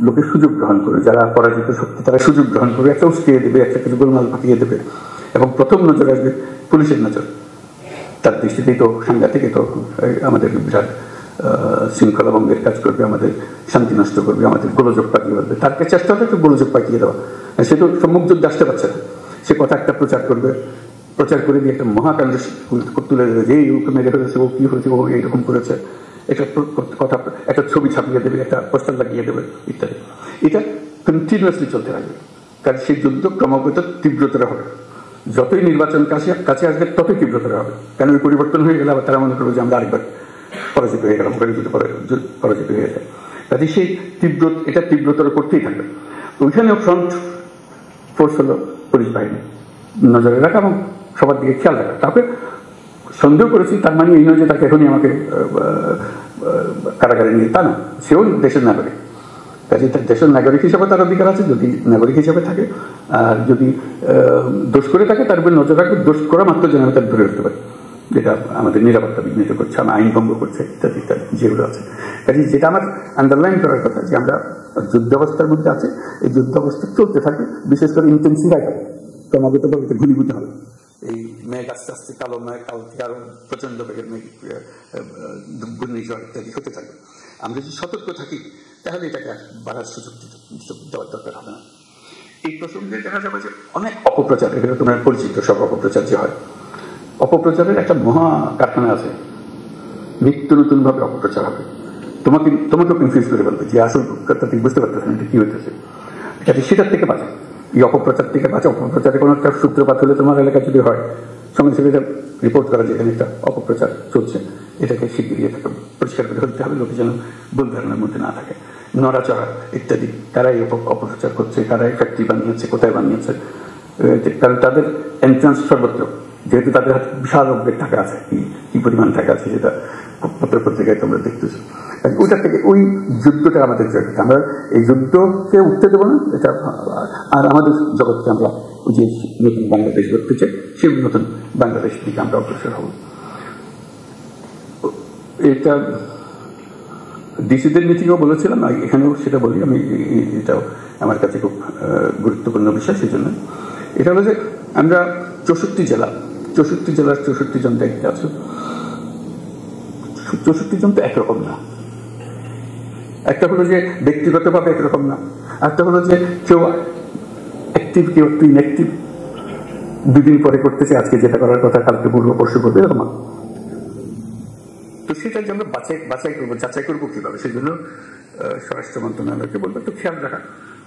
লোকের সুযোগ গ্রহণ করে, যারা পরাজিত শক্তি তারা সুযোগ গ্রহণ করে একটা উস্কিয়ে দেবে, একটা কিছু গোলমাল পাঠিয়ে দেবে, এবং প্রথম নজর আসবে পুলিশের নজর। তার দৃষ্টিতেই তো সাংঘাতিক, তো আমাদের বিরাট শৃঙ্খলা ভঙ্গের কাজ করবে, আমাদের শান্তি নষ্ট করবে, আমাদের গোলযোগ পাঠিয়ে দেবে। তার চেষ্টা হবে একটু গোলযোগ পাঠিয়ে দেওয়া, সে তো সম্মুখ যুদ্ধে আসতে পারছে না, সে কথা একটা প্রচার করবে, প্রচার করে দিয়ে একটা মহাকাণ্ড তুলে দেবে যে ওকে মেরে ফেলেছে, ও কি হয়েছে, ও এইরকম করেছে, একটা কথা, একটা ছবি ছাপিয়ে দেবে, একটা পোস্টার লাগিয়ে দেবে ইত্যাদি। এটা কন্টিনিউয়াসলি চলতে থাকবে, কারণ সেই যুদ্ধ ক্রমাগত তীব্রতর হবে। যতই নির্বাচন কাছে আসবে ততই তীব্রতর হবে, কারণ ওই পরিবর্তন হয়ে গেলে আবার তারা মনে করবে যে আমরা আরেকবার পরাজিত হয়ে গেলাম, পরাজিত হয়ে যায়। কাজে সেই এটা তীব্রতর করতেই থাকবে। ওইখানেও ফ্রন্ট ফোর্স হলো পুলিশ বাহিনী, নজরে রাখা এবং সবার দিকে খেয়াল রাখা। তাকে সন্দেহ করেছি তার মানে এই নয় যে তাকে এখনই আমাকে কারাগারে নিয়ে, তা না, সেও দেশের নাগরিক। কাজে দেশের নাগরিক হিসাবে তার অধিকার আছে, যদি নাগরিক হিসাবে থাকে। আর যদি দোষ করে থাকে তার উপর নজর রাখবে, দোষ করা মাত্র যেন তার ধরে উঠতে পারে, যেটা আমাদের নিরাপত্তা বিঘ্নিত করছে, আমার আইন ভঙ্গ করছে ইত্যাদি ইত্যাদি যেগুলো আছে। কাজে যেটা আমার আন্ডারলাইন করার কথা যে আমরা যুদ্ধাবস্থার মধ্যে আছে, এই যুদ্ধাবস্থা চলতে থাকে, বিশেষ করে ইন্টেন্সিফাই হবে, ক্রমাগতভাবে ঘনীভূত হবে। এই মেঘ আস্তে আস্তে কালো মেঘ, কাল থেকে আরো প্রচন্ড বেগের মেঘ, ঘূর্ণিঝড় ইত্যাদি হতে থাকে। আমরা যদি সতর্ক থাকি তাহলে এটাকে বাড়ার সুযোগ দেওয়ার দরকার হবে না। এই প্রসঙ্গে দেখা যাবে যে অনেক অপপ্রচার, এগুলো তোমার পরিচিত সব অপপ্রচার যে হয়, অপপ্রচারের একটা মহা কারখানা আছে, নিত্য নতুন ভাবে অপপ্রচার হবে, তোমাকেও কনফিউজ করে বলবে যে আসল কথা ঠিক বুঝতে পারতেছে না কি হইতেছে। যাতে সেটার থেকে বাঁচে, এই অপপ্রচার থেকে বাঁচে। অপপ্রচারে কোনো একটা সূত্রপাত হলে তোমার এলাকায় যদি হয়, সঙ্গে সঙ্গে এটা রিপোর্ট করা যেখানে একটা অপপ্রচার চলছে, এটাকে শিগগিরই পরিষ্কার করে ফেলতে হবে, লোকে যেন ভুল ধারণার মধ্যে না থাকে। নড়াচড়া ইত্যাদি, কারাই অপপ্রচার করছে, কারাই ফ্যাক্টরি বানিয়েছে, কোথায় বানিয়েছে, কারণ তাদের এন্ট্রান্স সর্বত্র, যেহেতু তাদের হাতে বিশাল অঙ্কের টাকা আছে, কি পরিমাণ টাকা আছে সেটা পত্রিকায় তোমরা দেখতেছো। ওইটার থেকে ওই যুদ্ধটা আমাদের জগৎ, আমরা এই যুদ্ধকে উঠতে দেবো না এটা। আর আমাদের জগৎকে আমরা ওই যে নতুন বাংলাদেশ করতে চাই, সেই নতুন বাংলাদেশ থেকে আমরা অগ্রসর হব। এটা ডিসিদের মিটিংও বলেছিলাম, এখানেও সেটা বলি আমি, এটাও আমার কাছে খুব গুরুত্বপূর্ণ বিষয়। সেই জন্য এটা হলো যে আমরা 64 জেলার 64 জন দায়িত্বে আছে। 64 জন তো একরকম না, একটা হলো যে ব্যক্তিগতভাবে একরকম না, একটা হলো যে কেউ অ্যাক্টিভ কেউ একটু ইনঅ্যাক্টিভ, দুদিন পরে করতেছে, আজকে যেটা করার কথা কালকে পূর্ব পরশু করবে, এরকম। তো সেটা যে আমরা যাচাই করবো কিভাবে, সেই জন্য স্বরাষ্ট্র মন্ত্রণালয়কে বলবো একটু খেয়াল রাখা,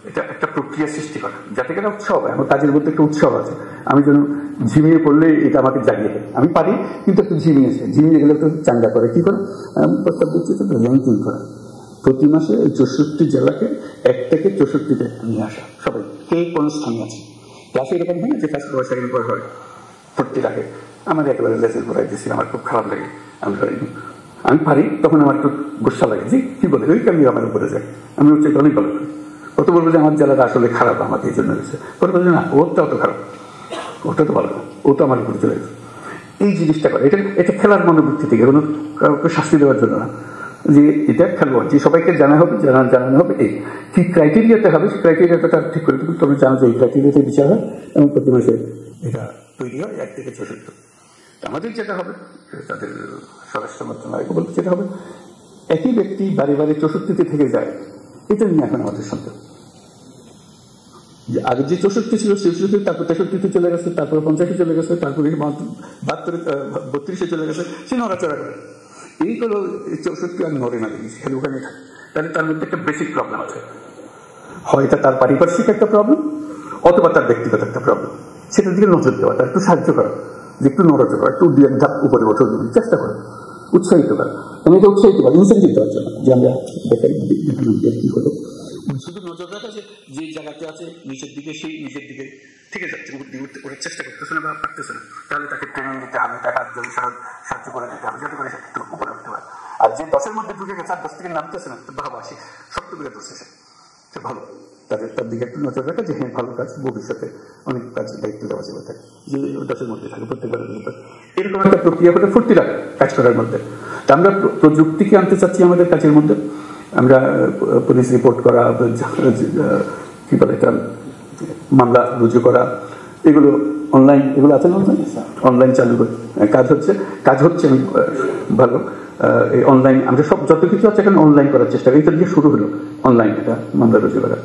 এটা একটা প্রক্রিয়া সৃষ্টি করা, যাতে করে উৎসব হয়। আমার কাজের মধ্যে একটা উৎসব আছে, আমি যেন ঝিমিয়ে পড়লে এটা আমাকে জাগিয়ে দেয়। আমি পারি, কিন্তু একটু ঝিমিয়ে গেলে একটু চাঙ্গা করে। কি করে? প্রস্তাব দিচ্ছি তো র্যাঙ্কিং করা, প্রতি মাসে 64 জেলাকে 1 থেকে 64-তে নিয়ে আসা, সবাই কে কোন স্থানে আছে। ক্লাসে এরকম হয় না যে ফার্স্ট পর সেকেন্ড পর হয়, ভর্তি রাখে। আমার একেবারে লেসের পড়াই দিয়েছি, আমার খুব খারাপ লাগে, আমি পারি, তখন আমার একটু গুসা লাগে যে কি বলে ওই কামি আমার উপরে যায়, আমি হচ্ছে অনেক ভালো করি। কত বলবো যে আমার জেলাটা আসলে খারাপ, আমাকে এই জন্য গেছে, পরে বলছে না ওরটা অত খারাপ, ওটা তো ভালো, ও তো আমার উপরে চলে গেছে। এই জিনিসটা করে, এটা খেলার মনোবৃত্তি থেকে, কোনো কাউকে শাস্তি দেওয়ার জন্য না, যে এটা খেলোয়াড়, যে সবাইকে জানানো হবে এই কি ক্রাইটেরিয়াতে হবে, সেই ক্রাইটেরিয়াটা ঠিক করে দেবে। তোমরা জানো যে এই ক্রাইটেরিয়াতে বিচার হয় এবং প্রতি মাসে এটা তৈরি হয় 1 থেকে 64। আমাদের যেটা হবে, তাদের স্বরাষ্ট্র মন্ত্রণালয়কে বলতে যেটা হবে, একই ব্যক্তি বারে বারে 64-তে থেকে যায়, এটা নিয়ে এখন আমাদের সন্দেহ। যে আগে যে 64 ছিল, 64, তারপর 63-তে চলে গেছে, তারপর 50-এ চলে গেছে, তারপরে 32-এ চলে গেছে, সে নড়াচড়া করে। এইগুলো 64 আর নড়ে না, জিনিস খালি ওখানে থাকে। তাহলে তার মধ্যে একটা বেসিক প্রবলেম আছে, হয় এটা তার পারিপার্শ্বিক একটা প্রবলেম, অথবা তার ব্যক্তিগত একটা প্রবলেম। সেটার দিকে নজর দেওয়া, তার একটু সাহায্য করা, যে একটু নড়াচড়া করা, একটু এক ধাপ উপরে ওঠার জন্য চেষ্টা করে, উৎসাহিত করা। আমি এটা উৎসাহিত করা, ইনসেন্টিভ দেওয়ার জন্য, যে আমরা কি হলো, শুধু নজর রাখা যে যে জায়গাতে আছে নিচের দিকে, সেই নিচের দিকে থেকে যাচ্ছে, ওঠার চেষ্টা করতেছে না বা পারতেছে না, তাহলে তাকে ট্রেনিং দিতে হবে, তাকে একজন সাহায্য করে দিতে হবে, যাতে করে সে একটু উপরে উঠতে পারে। আর যে 10-এর মধ্যে ঢুকে গেছে, আর 10 থেকে নামতেছে না, ভাবা সে শক্ত করে ধরছে, সে ভালো, তার দিকে একটু নজর রাখা, যে হ্যাঁ ভালো কাজ, ভবিষ্যতে অনেক কাজ দায়িত্ব দেওয়া যাবে তাকে, যে 10-এর মধ্যে থাকে প্রত্যেকবার। এরকম একটা প্রক্রিয়া করে ফুর্তি রাখা কাজ করার মধ্যে। তা আমরা প্রযুক্তিকে আনতে চাচ্ছি আমাদের কাজের মধ্যে। আমরা পুলিশ রিপোর্ট করা, কি বলে এটা, মামলা রুজু করা, এগুলো অনলাইন, এগুলো আছে না, অনলাইন চালু করে কাজ হচ্ছে ভালো। এই অনলাইন আমরা সব যত কিছু আছে এখন অনলাইন করার চেষ্টা করি, এটা দিয়ে শুরু হলো অনলাইন, এটা মামলা রুজু করা।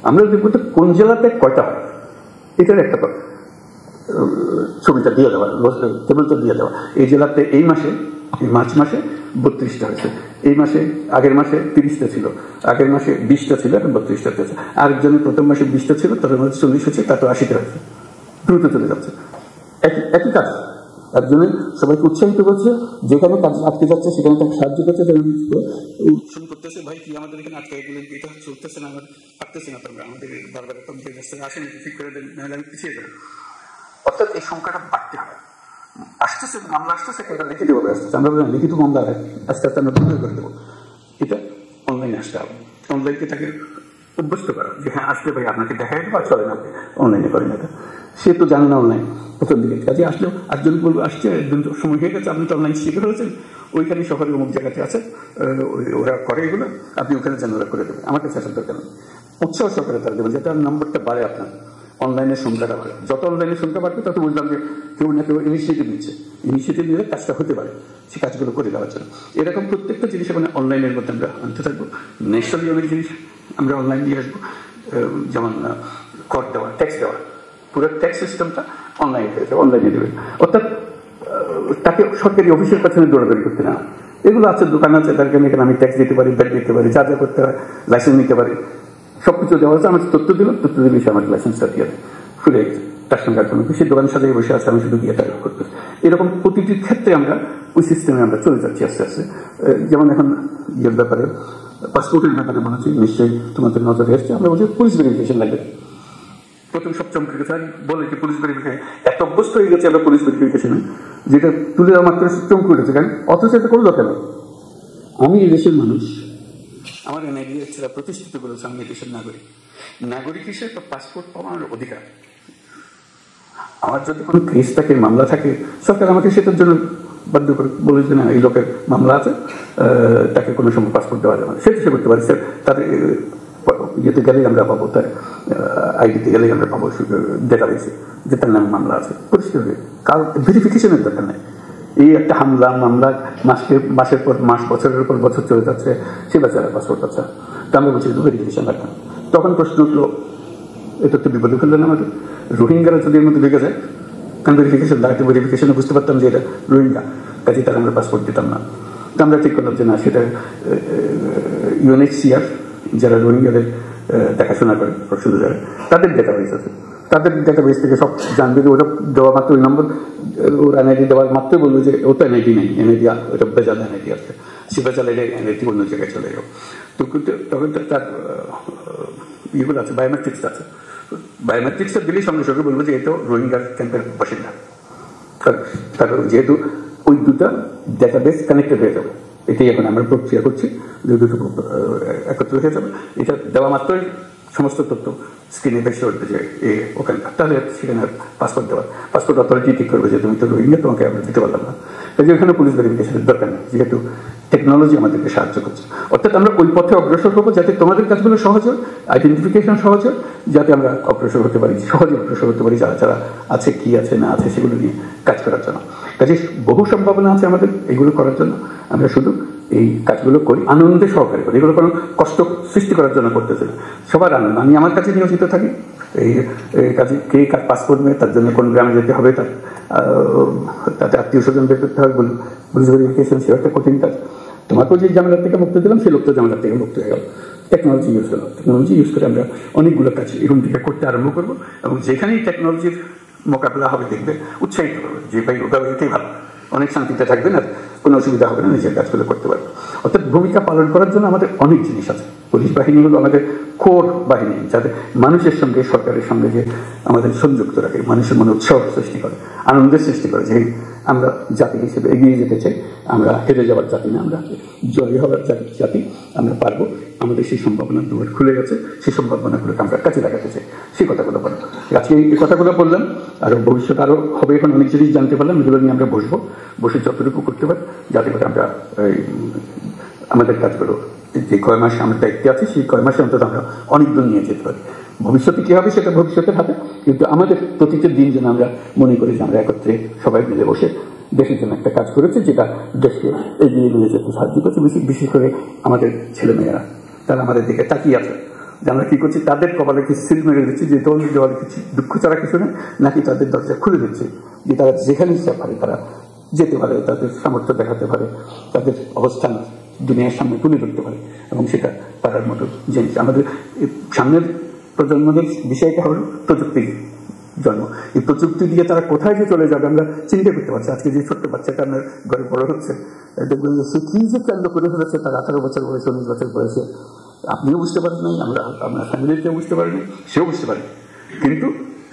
আমরা দেখবো কোন জেলাতে কয়টা হয়, এটার একটা ছবিটা দিয়ে দেওয়া, টেবিলটা দিয়ে দেওয়া। এই জেলাতে এই মাসে, এই মার্চ মাসে 32টা হয়েছে, এই মাসে আগের মাসে 30টা ছিল, আগের মাসে 20টা ছিল, এখন 32টা হয়েছে। আরেকজনের প্রথম মাসে 20টা ছিল, তাদের মধ্যে 40 হচ্ছে, তারপর 80টা হয়েছে, দ্রুত চলে যাচ্ছে। একই কাজ, একজনের সবাইকে উৎসাহিত করছে, যেখানে কাজ আটকে যাচ্ছে সেখানে তাকে সাহায্য করছে, করতেছে, ভাই কি আমাদের এখানে আটকে গেলে এটা চলতেছে না, আমার পারতেছে না, তোমরা আমাদের বারবার আসেন, ঠিক করে দেন, নাহলে আমি পিছিয়ে যাবো। অর্থাৎ এই সংখ্যাটা বাড়তে হবে, আসতেছে মামলা আসতেছে, এটা লিখিতভাবে আসতেছে, আমরা লিখিত মামলা আস্তে আস্তে আমরা বন্ধ করে দেবো। এটা অনলাইনে আসতে হবে, অনলাইনকে তাকে অভ্যস্ত করা, যে হ্যাঁ আসলে ভাই আপনাকে দেখাই দেবো, আর চলেন আপনি অনলাইনে করেন। এটা সে তো জানে না অনলাইন, প্রথম দিকে কাজে আসলেও আটজন বলবো আসছে, একদিন সময় হয়ে গেছে, আপনি তো অনলাইন শিখে ফেলেছেন, ওইখানে শহরে অমুক জায়গাতে আছে, ওরা করে এগুলো, আপনি ওখানে যেন ওরা করে দেবেন, আমার কাছে আসার দরকার নেই। উৎসাহ সহকারে তারা দেবেন, যাতে নম্বরটা বাড়ে, আপনার অনলাইনের সংখ্যাটা বাড়ে। যত অনলাইনের সংখ্যা বাড়বে তত বুঝলাম যে কেউ না কেউ ইনিশিয়েটিভ নিচ্ছে, ইনিশিয়েটিভ নিলে কাজটা হতে পারে, সে কাজগুলো করে দেওয়ার জন্য। এরকম প্রত্যেকটা জিনিস মানে অনলাইনের মধ্যে আমরা আনতে থাকবো। ন্যাশনালি অনেক জিনিস আমরা অনলাইন নিয়ে আসবো, যেমন কর দেওয়া, ট্যাক্স দেওয়া, পুরো ট্যাক্স সিস্টেমটা অনলাইনে হয়ে যাবে, অনলাইনে দেবে। অর্থাৎ তাকে সরকারি অফিসের পেছনে দৌড়াদৌড়ি করতে না, এগুলো আছে, দোকান আছে, তার কারণে এখানে আমি ট্যাক্স দিতে পারি, ব্যাট দিতে পারি, যা যা করতে হয়, লাইসেন্স নিতে পারি, সবকিছু দেওয়া হচ্ছে। আমার তথ্য দিল, তথ্য দিলে সে আমার লাইসেন্সটা দিয়ে দেয়, খুলে গেছে, তার সঙ্গে আর কোনো সে দোকানের সাথে বসে আছে, আমি শুধু গিয়ে টাইপ করতে। এরকম প্রতিটির ক্ষেত্রে আমরা ওই সিস্টেমে আমরা চলে যাচ্ছি আস্তে আস্তে। যেমন এখন ইয়ের ব্যাপারে, পাসপোর্টের ব্যাপারে মনে হচ্ছে নিশ্চয়ই তোমাদের নজরে এসছে, আমরা বলছি পুলিশ ভেরিফিকেশন লাগবে। প্রথম সব চমকে গেছে, বলে যে পুলিশ ভেরিফিকেশন এত অভ্যস্ত হয়ে গেছে আমরা পুলিশ ভেরিফিকেশনে, যেটা তুলে দেওয়া মাত্র চমকে উঠেছে, কারণ অথচ এটা করলো কেন? আমি এই দেশের মানুষ, আমার এনআইডি ছেলে প্রতিষ্ঠিত করেছে, আমি এই দেশের নাগরিক হিসেবে পাসপোর্ট পাওয়া আমার অধিকার। আমার যদি কোনো কেস থাকে, মামলা থাকে, সরকার আমাকে সেটার জন্য বাধ্য করে বলেছে না এই লোকের মামলা আছে, তাকে কোনো সময় পাসপোর্ট দেওয়া যাবে না, সেটা সে করতে পারে। তার ইয়েতে গেলেই আমরা পাবো, তার আইডিতে গেলেই আমরা পাবো ডেটাবেসে যে তার নামে মামলা আছে, পরিষ্কার হয়ে, কারণ ভেরিফিকেশনের দরকার নেই। এই একটা হামলা মামলা মাসের পর মাস, বছরের পর বছর চলে যাচ্ছে, সে বেচারা পাসপোর্ট আছে। তো আমরা বলছি ভেরিফিকেশন রাখতাম। তখন প্রশ্ন উঠলো, এটা তো বিপদে ফেললেন আমাদের, রোহিঙ্গারা যদি এর মধ্যে ঢুকে যায়, কারণ ভেরিফিকেশন লাগাতে ভেরিফিকেশনে বুঝতে পারতাম যে এটা রোহিঙ্গা, কাজে তারা আমরা পাসপোর্ট দিতাম না। তো আমরা ঠিক করলাম যে না, সেটা UNHCR যারা রোহিঙ্গাদের দেখাশোনা করে প্রসূতিদের, তাদের ডেটাবেস আছে, তাদের ডেটাবেস থেকে সব জানবে যে ওটা দেওয়া মাত্র ওই নম্বর, ওর NID দেওয়ার মাত্রই বললো যে ওটা NID নেই, NID ওটা বেজাল NID আছে, সে বেজাল NID অন্য জায়গায় চলে যাও। তো তখন তার ইয়েগুলো আছে, বায়োমেট্রিক্স আছে, বায়োমেট্রিক্সটা দিলেই সঙ্গে সঙ্গে বলবো যে এটা রোহিঙ্গার ক্যাম্পের বাসিন্দা। তারপর যেহেতু ওই দুটা ডেটাবেস কানেক্টেড হয়ে যাবে, এটাই এখন আমরা প্রক্রিয়া করছি, যে দুটো একত্র হয়ে যাবে। এটা দেওয়া মাত্রই সমস্ত তথ্য স্ক্রিনে ভেসে উঠবে যে ওখানকার, তাহলে সেখানে পাসপোর্ট দেওয়া, পাসপোর্ট অথরিটি ঠিক করবে যে তুমি তো রোহিঙ্গা, তোমাকে আমরা দিতে পারলাম না। কাজে ওখানে পুলিশ ভেরিফিকেশনের দরকার নেই, যেহেতু টেকনোলজি আমাদেরকে সাহায্য করছে। অর্থাৎ আমরা ওই পথে অগ্রসর হবো যাতে তোমাদের কাজগুলো সহজ হয়, আইডেন্টিফিকেশন সহজ হয়, যাতে আমরা অগ্রসর হতে পারি, সহজে অগ্রসর হতে পারি, যারা যারা আছে, কি আছে না আছে সেগুলো নিয়ে কাজ করার জন্য। কাজে বহু সম্ভাবনা আছে আমাদের এগুলো করার জন্য। আমরা শুধু এই কাজগুলো করি আনন্দে সহকারে করি, এগুলো কোনো কষ্ট সৃষ্টি করার জন্য করতেছে না, সবার আনন্দ। আমি আমার কাছে নিয়োজিত থাকি এই কাজে, কে কার পাসপোর্ট নিয়ে তার জন্য কোন গ্রামে যেতে হবে, তাতে আত্মীয় স্বজন বের করতে হবে, পুলিশ ভেরিফিকেশন, সেটা একটা কঠিন কাজ। তোমাকেও যে ঝামেলার থেকে মুক্ত দিলাম, সে লোকটা ঝামেলার থেকে মুক্ত হয়ে গেল। টেকনোলজি ইউজ করলাম, টেকনোলজি ইউজ করে আমরা অনেকগুলো কাজ এখন থেকে করতে আরম্ভ করবো, এবং যেখানেই টেকনোলজির মোকাবিলা হবে দেখবে উৎসাহিত করবে যে ভাই ওটা এটাই ভালো, অনেক শান্তিতে থাকবেন, আর কোনো অসুবিধা হবে না, নিজের কাজগুলো করতে পারবে। অর্থাৎ ভূমিকা পালন করার জন্য আমাদের অনেক জিনিস আছে। পুলিশ বাহিনী হলো আমাদের কোর বাহিনী, যাতে মানুষের সঙ্গে, সরকারের সঙ্গে যে আমাদের সংযুক্ত রাখে, মানুষের মনে উৎসাহ সৃষ্টি করে, আনন্দের সৃষ্টি করে, যে আমরা জাতি হিসেবে এগিয়ে যেতে চাই, আমরা হেরে যাওয়ার জাতি না, আমরা জয়ী হওয়ার জাতি, আমরা পারবো, আমাদের সেই সম্ভাবনা দুয়ার খুলে গেছে, সেই সম্ভাবনাগুলোকে আমরা কাজে লাগাতে চাই, সেই কথাগুলো বললাম। আজকে এই কথাগুলো বললাম, আরও ভবিষ্যৎ আরও হবে, এখন অনেক জিনিস জানতে পারলাম, এগুলো নিয়ে আমরা বসে যতটুকু করতে পারি, যাতে করে আমরা আমাদের কাজগুলো যে কয় মাসে আমরা দায়িত্বে আছি, সেই কয় মাসে অন্তত আমরা অনেক দূর নিয়ে যেতে পারি। ভবিষ্যতে কী হবে সেটা ভবিষ্যতের হাতে, কিন্তু আমাদের প্রতিটি দিন যেন আমরা মনে করি যে আমরা একত্রে সবাই মিলে বসে দেশের জন্য একটা কাজ করেছে, যেটা দেশকে এগিয়ে নিয়ে যেতে সাহায্য করছে। বিশেষ করে আমাদের ছেলেমেয়েরা, তারা আমাদের দিকে তাকিয়ে আছে যে আমরা কী করছি, তাদের কপালে কিছু সিল মেরে দিচ্ছি, যে দল দেওয়ালে কিছু দুঃখ ছাড়া কিছু নেই, নাকি তাদের দরজা খুলে দিচ্ছি, যে তারা যেখানে ইচ্ছা পারে তারা যেতে পারে, তাদের সামর্থ্য দেখাতে পারে, তাদের অবস্থান দুনিয়ার সামনে তুলে ধরতে পারে, এবং সেটা পারার মতো জিনিস। আমাদের সামনের প্রজন্মদের বিষয়টা হল প্রযুক্তির জন্ম। এই প্রযুক্তি দিয়ে তারা কোথায় যে চলে যাবে আমরা চিন্তা করতে পারছি। আজকে যে ছোট্ট বাচ্চাটা আপনার ঘরে বড় হচ্ছে, দেখবেন যে সে কী যে কাণ্ড করে ফেলেছে, তার 18 বছর বয়সে, 19 বছর বয়সে, আপনিও বুঝতে পারেন নাই, আমরা আপনার ফ্যামিলির কেউ বুঝতে পারেনি, সেও বুঝতে পারেনি, কিন্তু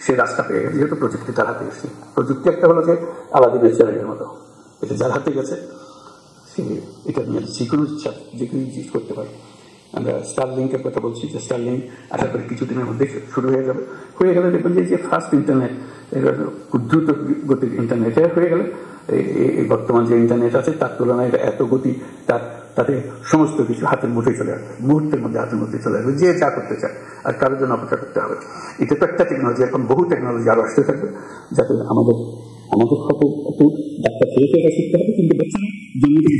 সে রাস্তা পেয়ে গেছে, যেহেতু প্রযুক্তি তার হাতে গেছে। প্রযুক্তি একটা হলো যে আলাদিনের চ্যালেঞ্জের মতো, এটা যার হাতে গেছে সে এটা নিয়ে যে কোনো ইচ্ছা যে কোনো জিনিস করতে পারে। আমরা স্টারলিংকের কথা বলছি, যে স্টারলিংক আশা করি কিছুদিনের মধ্যে শুরু হয়ে যাবে। হয়ে গেলে দেখবেন যে ফার্স্ট ইন্টারনেট, দ্রুত গতির ইন্টারনেট হয়ে গেলে, এই বর্তমান যে ইন্টারনেট আছে তার তুলনায় এত গতি, তাতে সমস্ত কিছু হাতের মুঠোয় চলে আসবে, মুহূর্তের মধ্যে হাতের মধ্যে চলে আসবে, যে যা করতে চায়, আর কারোর জন্য অপেক্ষা করতে হবে। এটা তো একটা টেকনোলজি, এখন বহু টেকনোলজি আরও আসতে থাকবে, যাতে আমাদের সাথে একটু ডাক্তার ছেলেকে শিখতে হবে, কিন্তু বাচ্চারা জন্ম থেকে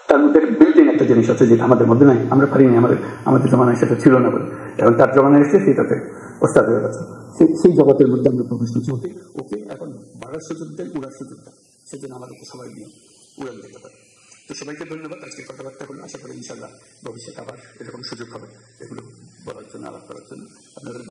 তার মধ্যে বিল্ট ইন একটা জিনিস আছে যেটা আমাদের মধ্যে নাই, আমরা পারিনি, আমাদের জমানায় সেটা ছিল না বলে, এবং তার জমানায় এসে সেটাতে ওস্তাদ হয়ে গেছে। সেই জগতের মধ্যে আমরা প্রবেশ করছি। ওকে এখন বাড়ার সুযোগ দেন, উড়ার সুযোগ দেন, সেজন্য আমাদেরকে সবাই নিয়ে উড়ান দিতে পারে। তো সবাইকে ধন্যবাদ। আজকে কথাবার্তা হলো, আশা করি ইনশাল্লাহ ভবিষ্যতে আবার এরকম সুযোগ হবে এগুলো বলার জন্য, আলাপ করার জন্য। আপনাদের